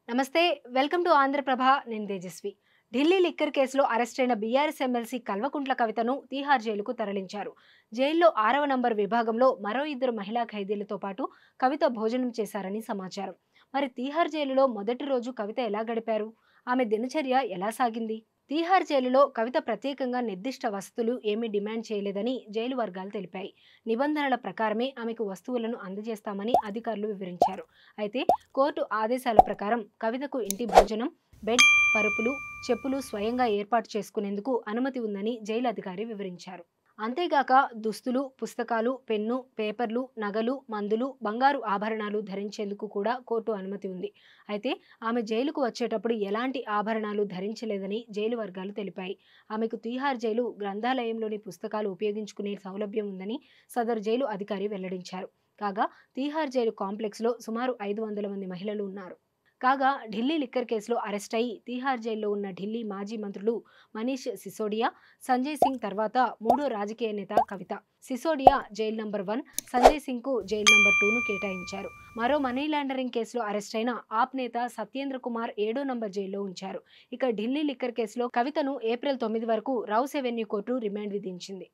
నమస్తే, welcome to Andhra Prabha. నేను Tejaswi. Delhi liquor కేసులో అరెస్ట్ అయిన బీఆర్ఎస్ ఎమ్మెల్సీ కల్వకుంట్ల కవితను తీహార్ జైలుకు తరలించారు. జైల్లో 6వ నంబర్ విభాగంలో మరో 2 మహిళా ఖైదీలతో పాటు కవిత భోజనం చేశారని సమాచారం. మరి తీహార్ జైలులో మొదటి రోజు కవిత ఎలా గడిపారు? ఆమె దినచర్య ఎలా సాగింది? తీహార్ జైలులో కవిత ప్రత్యేకంగా నిర్దిష్ట వసతులు ఏమీ డిమాండ్ చేయలేదని జైలు వర్గాలు తెలిపాయి. నిబంధనల ప్రకారమే ఆమెకు వస్తువులను అందజేస్తామని అధికారులు వివరించారు. అయితే కోర్టు ఆదేశాల ప్రకారం కవితకు ఇంటి భోజనం, బెడ్, పరుపులు, చెప్పులు స్వయంగా ఏర్పాటు చేసుకునేందుకు అనుమతి ఉందని జైలు అధికారి వివరించారు. అంతేగాక దుస్తులు, పుస్తకాలు, పెన్ను, పేపర్లు, నగలు, మందులు, బంగారు ఆభరణాలు ధరించేందుకు కూడా కోర్టు అనుమతి ఉంది. అయితే ఆమె జైలుకు వచ్చేటప్పుడు ఎలాంటి ఆభరణాలు ధరించలేదని జైలు వర్గాలు తెలిపాయి. ఆమెకు తీహార్ జైలు గ్రంథాలయంలోని పుస్తకాలు ఉపయోగించుకునే సౌలభ్యం ఉందని సదరు జైలు అధికారి వెల్లడించారు. కాగా తీహార్ జైలు కాంప్లెక్స్లో సుమారు 500 మంది మహిళలు ఉన్నారు. కాగా ఢిల్లీ లిక్కర్ కేసులో అరెస్ట్ అయి తీహార్ జైల్లో ఉన్న ఢిల్లీ మాజీ మంత్రులు మనీష్ సిసోడియా, సంజయ్ సింగ్ తర్వాత మూడో రాజకీయ నేత కవిత. సిసోడియా జైల్ నంబర్ 1, సంజయ్ సింగ్ కు జైల్ నంబర్ 2ను కేటాయించారు. మరో మనీ లాండరింగ్ కేసులో అరెస్ట్ అయిన ఆప్ నేత సత్యేంద్ర కుమార్ 7వ నంబర్ జైల్లో ఉంచారు. ఇక ఢిల్లీ లిక్కర్ కేసులో కవితను ఏప్రిల్ 9 వరకు రౌస్ ఎవెన్యూ కోర్టు రిమాండ్ విధించింది.